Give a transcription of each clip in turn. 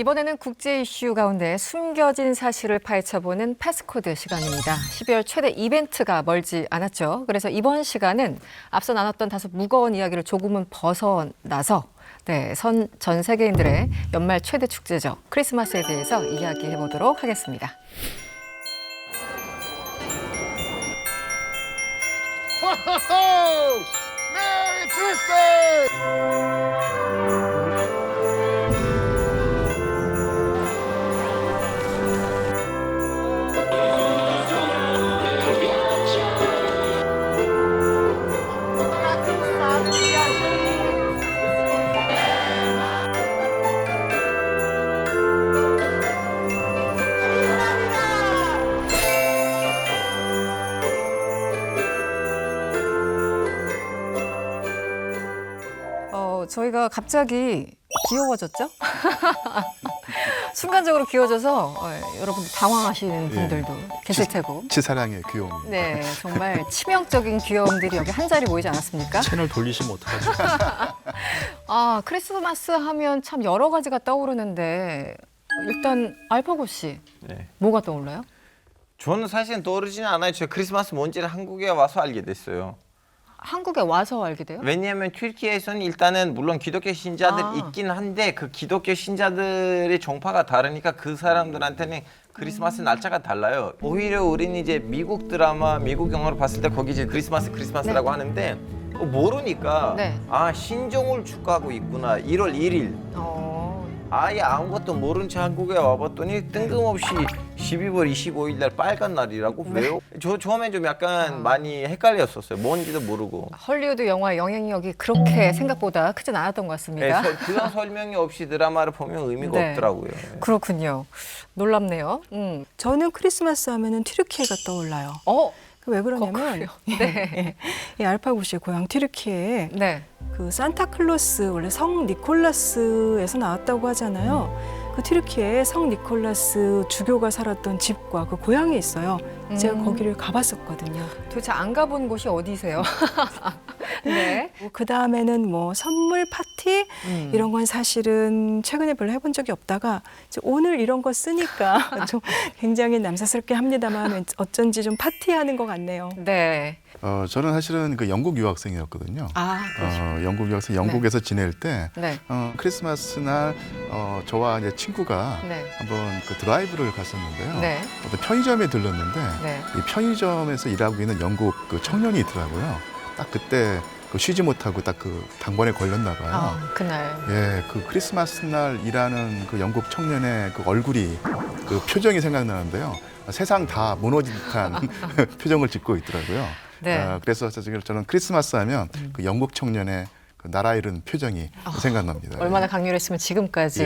이번에는 국제 이슈 가운데 숨겨진 사실을 파헤쳐보는 패스코드 시간입니다. 12월 최대 이벤트가 멀지 않았죠. 그래서 이번 시간은 앞서 나눴던 다소 무거운 이야기를 조금은 벗어나서 전 세계인들의 연말 최대 축제죠. 크리스마스에 대해서 이야기해 보도록 하겠습니다. 메리 크리스마스! 저희가 갑자기 귀여워졌죠? 순간적으로 귀여워져서 여러분들 당황하시는 분들도 계실 테고. 치사량의 귀여움. 네, 정말 치명적인 귀여움들이 여기 한 자리 모이지 않았습니까? 채널 돌리시면 어떡하죠? 아, 크리스마스 하면 참 여러 가지가 떠오르는데 일단 알파고 씨, 네. 뭐가 떠올라요? 저는 사실은 떠오르지는 않아요. 제가 크리스마스 뭔지를 한국에 와서 알게 됐어요. 한국에 와서 알게 돼요? 왜냐하면 튀르키예에서는 일단은 물론 기독교 신자들 있긴 한데 그 기독교 신자들의 종파가 다르니까 그 사람들한테는 크리스마스 날짜가 달라요. 오히려 우리는 이제 미국 드라마, 미국 영화를 봤을 때 거기 이제 크리스마스라고 하는데 모르니까 아 신종을 축하하고 있구나. 1월 1일. 아예 아무것도 모른 채 한국에 와봤더니 뜬금없이 12월 25일 날 빨간 날이라고 왜요? 저 처음엔 좀 약간 많이 헷갈렸었어요. 뭔지도 모르고. 헐리우드 영화의 영향력이 그렇게 생각보다 크진 않았던 것 같습니다. 네, 그런 설명이 없이 드라마를 보면 의미가 없더라고요. 그렇군요. 놀랍네요. 저는 크리스마스 하면은 튀르키예가 떠올라요. 왜 그러냐면 이 알파고 씨의 고향 튀르키예에 그 산타클로스 원래 성 니콜라스에서 나왔다고 하잖아요. 그 튀르키예에 성 니콜라스 주교가 살았던 집과 그 고향이 있어요. 제가 거기를 가봤었거든요. 도대체 안 가본 곳이 어디세요? 네. 그 다음에는 뭐 선물 파티 이런 건 사실은 최근에 별로 해본 적이 없다가 이제 오늘 이런 거 쓰니까 좀 굉장히 남사스럽게 합니다만 어쩐지 좀 파티하는 것 같네요. 네. 저는 사실은 그 영국 유학생이었거든요. 영국 유학생, 영국에서 지낼 때 크리스마스 날 저와 이제 친구가 한번 그 드라이브를 갔었는데요. 어떤 편의점에 들렀는데 이 편의점에서 일하고 있는 영국 그 청년이 있더라고요. 딱 그때 그 쉬지 못하고 딱 그 당번에 걸렸나 봐요. 그날. 예, 그 크리스마스 날 일하는 그 영국 청년의 그 얼굴이 그 표정이 생각나는데요. 세상 다 무너진 듯한 표정을 짓고 있더라고요. 그래서 저는 크리스마스 하면 그 영국 청년의 그 나라 잃은 표정이 생각납니다. 얼마나 강렬했으면 지금까지.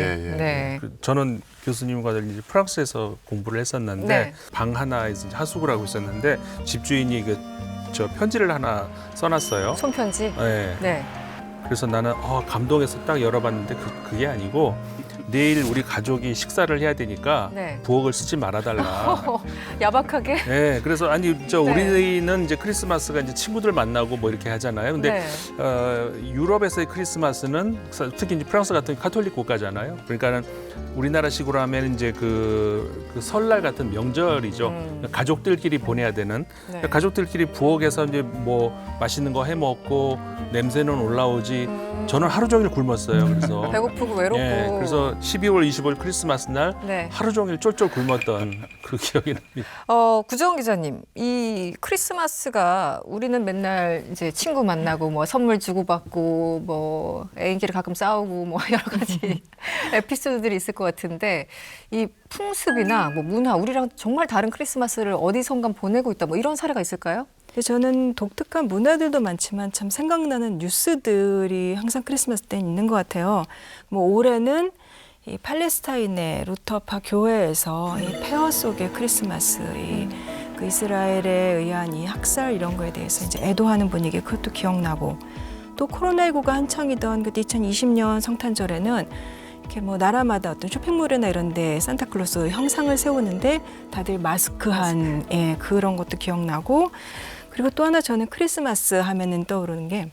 저는 교수님과 달리 프랑스에서 공부를 했었는데 방 하나에서 하숙을 하고 있었는데 집주인이 저 편지를 하나 써놨어요. 손편지? 네. 그래서 나는 감동해서 딱 열어봤는데 그게 아니고 내일 우리 가족이 식사를 해야 되니까 부엌을 쓰지 말아달라. 야박하게? 네, 그래서 우리는 이제 크리스마스가 이제 친구들 만나고 뭐 이렇게 하잖아요. 근데 유럽에서의 크리스마스는 특히 이제 프랑스 같은 카톨릭 국가잖아요. 그러니까는 우리나라식으로 하면 이제 그 설날 같은 명절이죠. 가족들끼리 보내야 되는. 가족들끼리 부엌에서 이제 뭐 맛있는 거 해 먹고 냄새는 올라오지. 저는 하루 종일 굶었어요. 그래서 배고프고 외롭고. 그래서 12월 25일 크리스마스 날 하루 종일 쫄쫄 굶었던 그 기억이 납니다. 구정훈 기자님, 이 크리스마스가 우리는 맨날 이제 친구 만나고 뭐 선물 주고받고 뭐 애인끼리 가끔 싸우고 뭐 여러 가지 에피소드들이 있을 것 같은데 이 풍습이나 뭐 문화, 우리랑 정말 다른 크리스마스를 어디선가 보내고 있다 뭐 이런 사례가 있을까요? 저는 독특한 문화들도 많지만 참 생각나는 뉴스들이 항상 크리스마스 때 있는 것 같아요. 뭐 올해는 이 팔레스타인의 루터파 교회에서 이 폐허 속의 크리스마스, 그 이스라엘에 의한 이 학살 이런 거에 대해서 이제 애도하는 분위기 그것도 기억나고 또 코로나19가 한창이던 그 2020년 성탄절에는 이렇게 뭐 나라마다 어떤 쇼핑몰이나 이런 데 산타클로스 형상을 세우는데 다들 마스크한 그런 것도 기억나고 그리고 또 하나 저는 크리스마스 하면은 떠오르는 게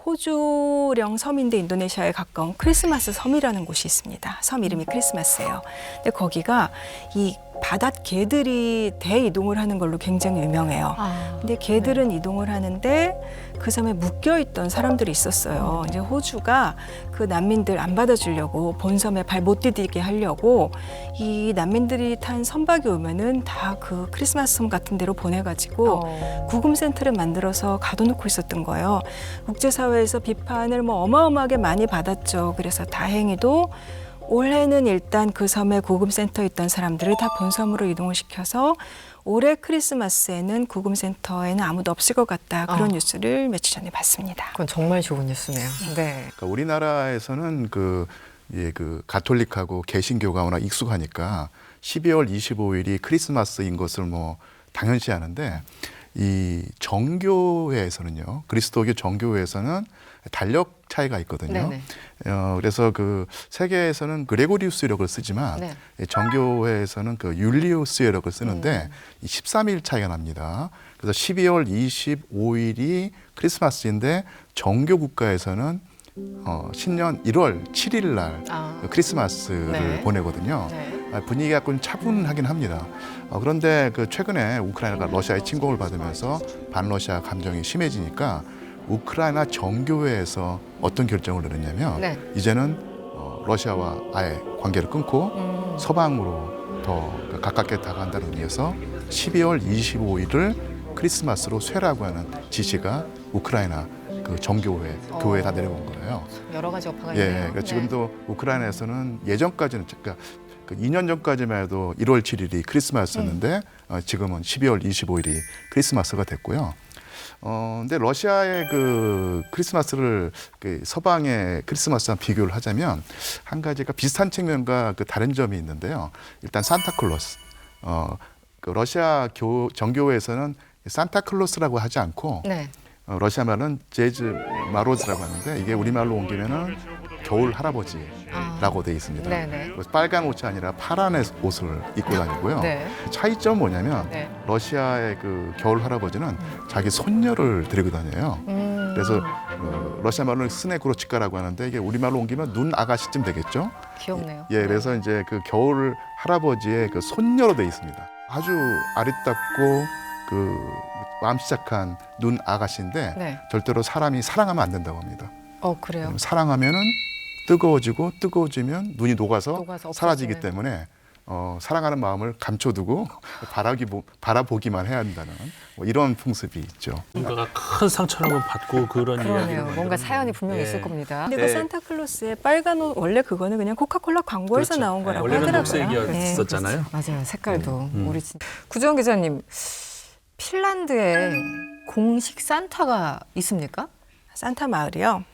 호주령 섬인데 인도네시아에 가까운 크리스마스 섬이라는 곳이 있습니다. 섬 이름이 크리스마스예요. 근데 거기가 이 바닷개들이 대이동을 하는 걸로 굉장히 유명해요. 근데 개들은 이동을 하는데 그 섬에 묶여있던 사람들이 있었어요. 이제 호주가 그 난민들 안 받아주려고 본섬에 발 못 디디게 하려고 이 난민들이 탄 선박이 오면은 다 그 크리스마스 섬 같은 데로 보내가지고 구금센터를 만들어서 가둬놓고 있었던 거예요. 국제사회에서 비판을 뭐 어마어마하게 많이 받았죠. 그래서 다행히도 올해는 일단 그 섬에 구금센터에 있던 사람들을 다 본섬으로 이동을 시켜서 올해 크리스마스에는 구금센터에는 아무도 없을 것 같다. 그런 뉴스를 며칠 전에 봤습니다. 그건 정말 좋은 뉴스네요. 네. 그러니까 우리나라에서는 그 가톨릭하고 개신교가 워낙 익숙하니까 12월 25일이 크리스마스인 것을 뭐 당연시 하는데 이 정교회에서는요, 그리스도교 정교회에서는 달력 차이가 있거든요. 그래서 그 세계에서는 그레고리우스력을 쓰지만 정교회에서는 그 율리우스력을 쓰는데 13일 차이가 납니다. 그래서 12월 25일이 크리스마스인데 정교 국가에서는 신년 1월 7일 날 크리스마스를 보내거든요. 분위기가 조금 차분하긴 합니다. 그런데 그 최근에 우크라이나가 러시아의 침공을 받으면서 반러시아 감정이 심해지니까 우크라이나 정교회에서 어떤 결정을 내렸냐면 이제는 러시아와 아예 관계를 끊고 서방으로 더 가깝게 다가간다는 의미에서 12월 25일을 크리스마스로 쇠라고 하는 지시가 우크라이나 그 정교회, 교회에 다 내려온 거예요. 여러 가지 여파가 있네요. 그러니까 지금도 우크라이나에서는 예전까지는 그러니까 2년 전까지만 해도 1월 7일이 크리스마스였는데 지금은 12월 25일이 크리스마스가 됐고요. 근데 러시아의 그 크리스마스를 그 서방의 크리스마스랑 비교를 하자면 한 가지가 비슷한 측면과 그 다른 점이 있는데요. 일단 산타클로스. 그 러시아 정교회에서는 산타클로스라고 하지 않고 러시아 말은 제즈 마로즈라고 하는데 이게 우리말로 옮기면은 겨울 할아버지라고 돼 있습니다. 빨간 옷이 아니라 파란 옷을 입고 다니고요. 차이점은 뭐냐면 러시아의 그 겨울 할아버지는 자기 손녀를 데리고 다녀요. 그래서 러시아 말로는 스네그로치카라고 하는데 이게 우리말로 옮기면 눈 아가씨쯤 되겠죠. 귀엽네요. 그래서 이제 그 겨울 할아버지의 그 손녀로 돼 있습니다. 아주 아리따고 그 마음씨 착한 눈 아가씨인데 절대로 사람이 사랑하면 안 된다고 합니다. 그래요? 사랑하면은 뜨거워지면 눈이 녹아서 사라지기 때문에 사랑하는 마음을 감춰두고 바라보기만 해야 한다는 뭐 이런 풍습이 있죠. 뭔가가 큰 상처를 한번 받고 그런 이야기를 뭔가 사연이 분명히 있을 겁니다. 근데 그 산타클로스의 빨간 옷 원래 그거는 그냥 코카콜라 광고에서 나온 거라고 원래는 하더라고요. 녹색이었었잖아요. 맞아요. 색깔도 우리 구정 기자님, 핀란드에 공식 산타가 있습니까? 산타 마을이요?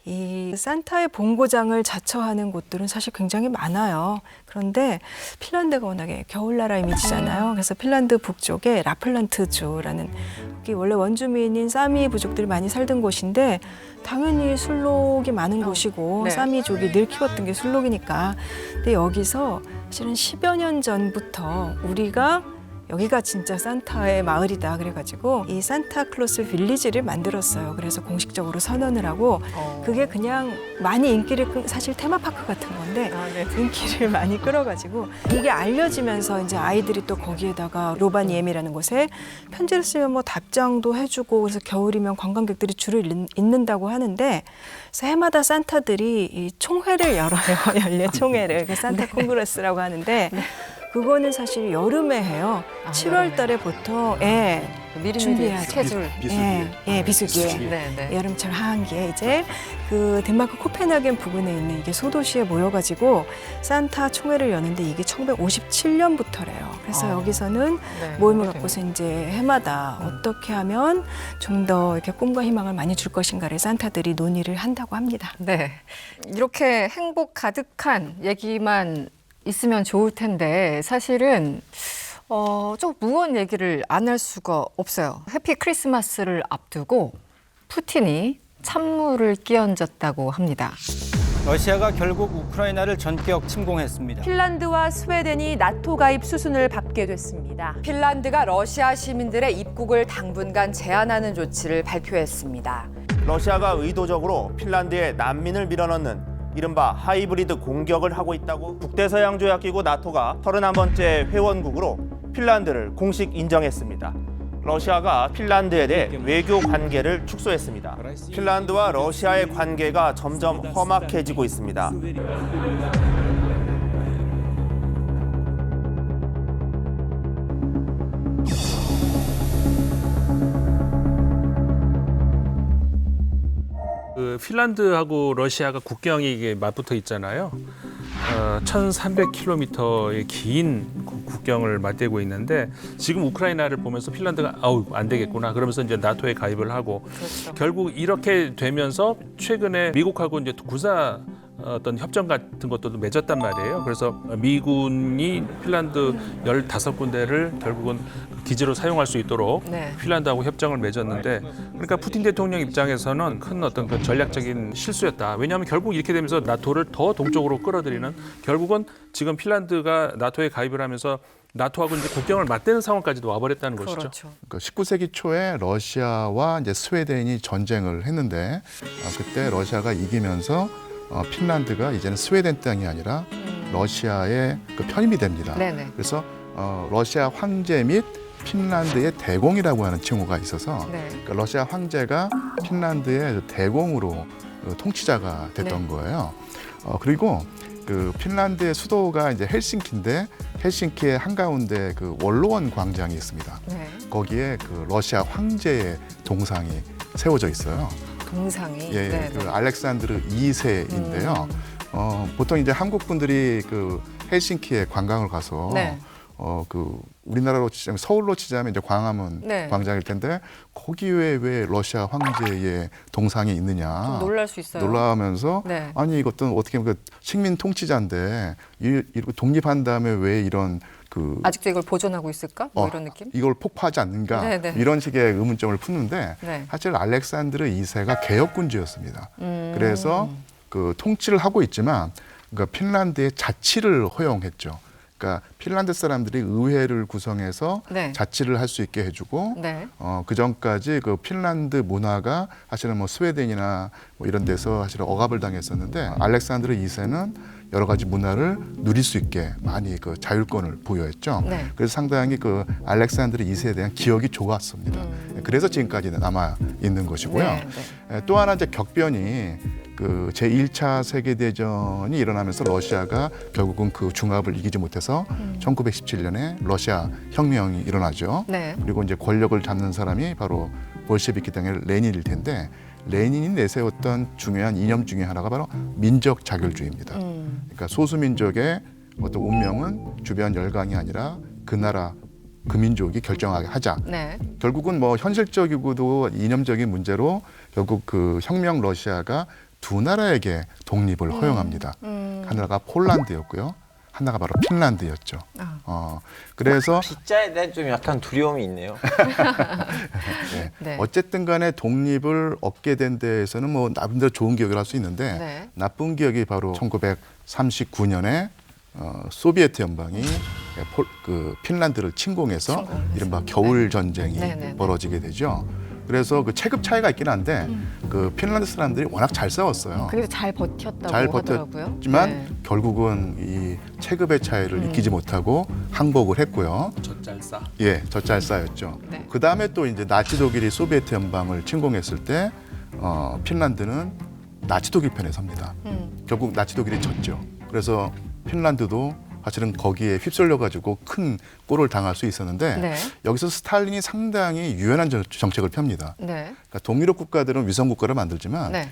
이 산타의 본고장을 자처하는 곳들은 사실 굉장히 많아요. 그런데 핀란드가 워낙에 겨울나라 이미지잖아요. 그래서 핀란드 북쪽에 라플란트주라는 여기 원래 원주민인 사미 부족들이 많이 살던 곳인데 당연히 술록이 많은 곳이고 사미족이 늘 키웠던 게 술록이니까. 근데 여기서 실은 10여 년 전부터 우리가 여기가 진짜 산타의 마을이다 그래가지고 이 산타클로스 빌리지를 만들었어요. 그래서 공식적으로 선언을 하고 그게 그냥 많이 인기를 사실 테마파크 같은 건데 인기를 많이 끌어가지고 이게 알려지면서 이제 아이들이 또 거기에다가 로바니엠이라는 곳에 편지를 쓰면 뭐 답장도 해주고 그래서 겨울이면 관광객들이 줄을 잇는다고 하는데 그래서 해마다 산타들이 이 총회를 열어요. 연례 총회를. 산타 콩그레스라고 하는데 그거는 사실 여름에 해요. 7월 달에 보통 미리 준비해야죠. 스케줄. 비수기에. 여름철 하한기에 이제 그 덴마크 코펜하겐 부근에 있는 이게 소도시에 모여가지고 산타 총회를 여는데 이게 1957년부터래요. 그래서 여기서는 모임을 갖고서 이제 해마다 어떻게 하면 좀 더 이렇게 꿈과 희망을 많이 줄 것인가를 산타들이 논의를 한다고 합니다. 이렇게 행복 가득한 얘기만 있으면 좋을 텐데 사실은 좀 무거운 얘기를 안 할 수가 없어요. 해피 크리스마스를 앞두고 푸틴이 찬물을 끼얹었다고 합니다. 러시아가 결국 우크라이나를 전격 침공했습니다. 핀란드와 스웨덴이 나토 가입 수순을 밟게 됐습니다. 핀란드가 러시아 시민들의 입국을 당분간 제한하는 조치를 발표했습니다. 러시아가 의도적으로 핀란드에 난민을 밀어넣는 이른바 하이브리드 공격을 하고 있다고 북대서양조약기구 나토가 31번째 회원국으로 핀란드를 공식 인정했습니다. 러시아가 핀란드에 대해 외교 관계를 축소했습니다. 핀란드와 러시아의 관계가 점점 험악해지고 있습니다. 그 핀란드하고 러시아가 국경이 이게 맞붙어 있잖아요. 1,300km의 긴 국경을 맞대고 있는데 지금 우크라이나를 보면서 핀란드가 아우 안 되겠구나 그러면서 이제 나토에 가입을 하고 그렇죠. 결국 이렇게 되면서 최근에 미국하고 이제 군사 어떤 협정 같은 것도 맺었단 말이에요. 그래서 미군이 핀란드 15군데를 결국은 기지로 사용할 수 있도록 네. 핀란드하고 협정을 맺었는데 그러니까 푸틴 대통령 입장에서는 큰 어떤 그 전략적인 실수였다. 왜냐하면 결국 이렇게 되면서 나토를 더 동쪽으로 끌어들이는 결국은 지금 핀란드가 나토에 가입을 하면서 나토하고 이제 국경을 맞대는 상황까지도 와버렸다는 것이죠. 그렇죠. 그러니까 19세기 초에 러시아와 이제 스웨덴이 전쟁을 했는데 그때 러시아가 이기면서 핀란드가 이제는 스웨덴 땅이 아니라 러시아의 그 편입이 됩니다. 네네. 그래서 러시아 황제 및 핀란드의 대공이라고 하는 칭호가 있어서 네. 그러니까 러시아 황제가 핀란드의 대공으로 통치자가 됐던 네. 거예요. 그리고 그 핀란드의 수도가 이제 헬싱키인데 헬싱키의 한가운데 그 원로원 광장이 있습니다. 네. 거기에 그 러시아 황제의 동상이 세워져 있어요. 동상이. 예, 네, 그 네. 알렉산드르 2세인데요. 보통 이제 한국 분들이 그 헬싱키에 관광을 가서 네. 그 우리나라로 치자면 서울로 치자면 이제 광화문 네. 광장일 텐데 거기에 왜 러시아 황제의 동상이 있느냐 좀 놀랄 수 있어요. 놀라면서 네. 아니 이것도 어떻게 보면 그 식민 통치자인데 이렇게 독립한 다음에 왜 이런 그 아직도 이걸 보존하고 있을까? 뭐 이런 느낌? 이걸 폭파하지 않는가 네네. 이런 식의 의문점을 푸는데 네. 사실 알렉산드르 2세가 개혁군주였습니다. 그래서 그 통치를 하고 있지만 그러니까 핀란드의 자치를 허용했죠. 그러니까 핀란드 사람들이 의회를 구성해서 네. 자치를 할 수 있게 해주고 네. 그 전까지 그 핀란드 문화가 사실은 뭐 스웨덴이나 뭐 이런 데서 사실은 억압을 당했었는데 알렉산드르 2세는 여러 가지 문화를 누릴 수 있게 많이 그 자율권을 부여했죠. 네. 그래서 상당히 그 알렉산드르 2세에 대한 기억이 좋았습니다. 그래서 지금까지 남아 있는 것이고요. 네, 또 하나 이제 격변이 그 제1차 세계대전이 일어나면서 러시아가 결국은 그 중압을 이기지 못해서 1917년에 러시아 혁명이 일어나죠. 네. 그리고 이제 권력을 잡는 사람이 바로 볼셰비키 당의 레닌일 텐데 레닌이 내세웠던 중요한 이념 중에 하나가 바로 민족 자결주의입니다. 그러니까 소수민족의 어떤 운명은 주변 열강이 아니라 그 나라 그 민족이 결정하게 하자. 네. 결국은 뭐 현실적이고도 이념적인 문제로 결국 그 혁명 러시아가 두 나라에게 독립을 허용합니다. 하나가 폴란드였고요. 하나가 바로 핀란드였죠. 그래서 빗자에 대한 좀 약간 두려움이 있네요. 네. 네. 어쨌든 간에 독립을 얻게 된 데에서는 뭐 나름대로 좋은 기억을 할 수 있는데 네. 나쁜 기억이 바로 1939년에 소비에트 연방이 그 핀란드를 침공해서 이른바 겨울 전쟁이 네네네. 벌어지게 되죠. 그래서 그 체급 차이가 있긴 한데 그 핀란드 사람들이 워낙 잘 싸웠어요. 그래서 잘 버텼다고 잘 하더라고요. 버텼지만 네. 결국은 이 체급의 차이를 이기지 못하고 항복을 했고요. 젖잘싸. 예, 젖잘싸였죠. 네. 그 다음에 또 이제 나치 독일이 소비에트 연방을 침공했을 때 핀란드는 나치 독일 편에 섭니다. 결국 나치 독일이 졌죠. 그래서 핀란드도 사실은 거기에 휩쓸려 가지고 큰 꼴을 당할 수 있었는데 네. 여기서 스탈린이 상당히 유연한 정책을 펴니다. 네. 그러니까 동유럽 국가들은 위성 국가를 만들지만 네.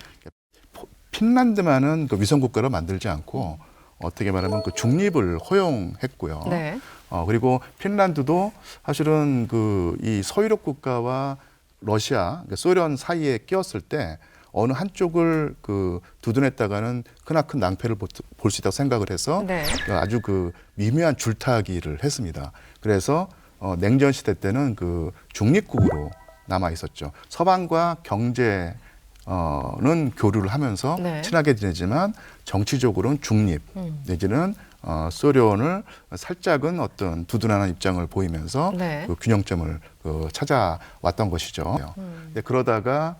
핀란드만은 그 위성 국가를 만들지 않고 어떻게 말하면 그 중립을 허용했고요. 네. 그리고 핀란드도 사실은 그 이 서유럽 국가와 러시아, 그러니까 소련 사이에 끼었을 때 어느 한쪽을 그 두둔했다가는 크나큰 낭패를 볼 수 있다고 생각을 해서 네. 아주 그 미묘한 줄타기를 했습니다. 그래서 냉전 시대 때는 그 중립국으로 남아 있었죠. 서방과 경제는 교류를 하면서 네. 친하게 지내지만 정치적으로는 중립 내지는 소련을 살짝은 어떤 두둔하는 입장을 보이면서 네. 그 균형점을 찾아왔던 것이죠. 근데 그러다가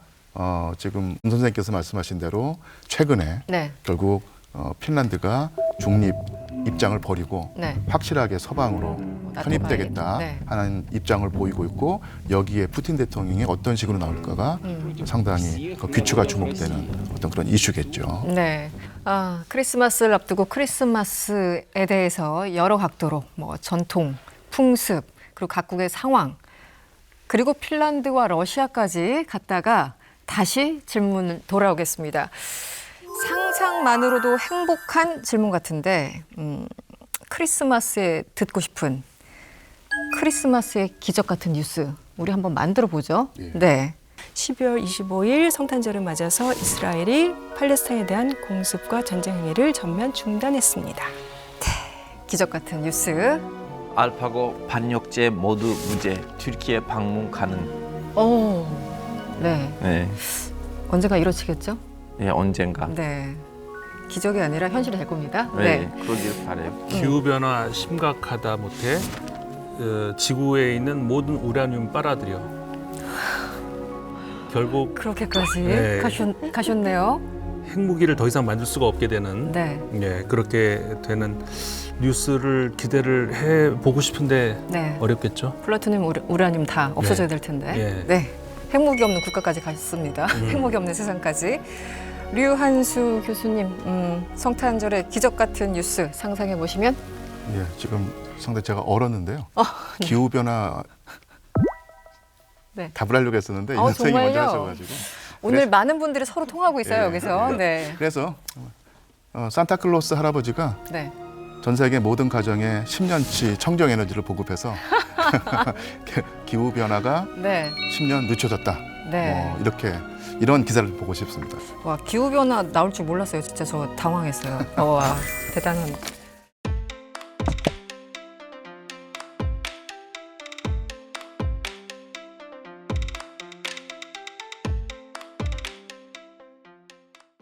지금 문 선생님께서 말씀하신 대로 최근에 네. 결국 핀란드가 중립 입장을 버리고 네. 확실하게 서방으로 편입되겠다 네. 하는 입장을 보이고 있고 여기에 푸틴 대통령이 어떤 식으로 나올까가 상당히 귀추가 주목되는 어떤 그런 이슈겠죠. 네. 크리스마스를 앞두고 크리스마스에 대해서 여러 각도로 뭐 전통, 풍습, 그리고 각국의 상황, 그리고 핀란드와 러시아까지 갔다가 다시 질문 돌아오겠습니다. 상상만으로도 행복한 질문 같은데 크리스마스에 듣고 싶은 크리스마스의 기적 같은 뉴스 우리 한번 만들어 보죠. 예. 네. 12월 25일 성탄절을 맞아서 이스라엘이 팔레스타인에 대한 공습과 전쟁 행위를 전면 중단했습니다. 기적 같은 뉴스. 알파고 반역죄 모두 무죄. 튀르키예 방문 가능. 오. 네. 네. 언젠가 이루어지겠죠? 예, 언젠가. 네. 기적이 아니라 현실이 될 겁니다. 네. 그러길 바래요. 기후 변화 심각하다 못해 지구에 있는 모든 우라늄 빨아들여. 결국 그렇게까지 네. 가셨네요. 핵무기를 더 이상 만들 수가 없게 되는 네. 예, 그렇게 되는 뉴스를 기대를 해 보고 싶은데 네. 어렵겠죠. 플라토늄, 우라늄 다 없어져야 될 텐데. 예. 네. 핵무기 없는 국가까지 갔습니다. 핵무기 없는 세상까지. 류한수 교수님, 성탄절의 기적 같은 뉴스 상상해 보시면? 예, 지금 상당히 제가 얼었는데요. 네. 기후 변화 네. 답을 하려고 했었는데 이 선생님이 먼저 정말요? 하셔가지고 오늘 많은 분들이 서로 통하고 있어요, 예. 여기서. 네. 그래서 산타클로스 할아버지가 네. 전 세계 모든 가정에 10년치 청정 에너지를 보급해서 기후 변화가 네. 10년 늦춰졌다. 네. 이렇게 이런 기사를 보고 싶습니다. 와, 기후변화 나올 줄 몰랐어요. 진짜 저 당황했어요. 와, 대단한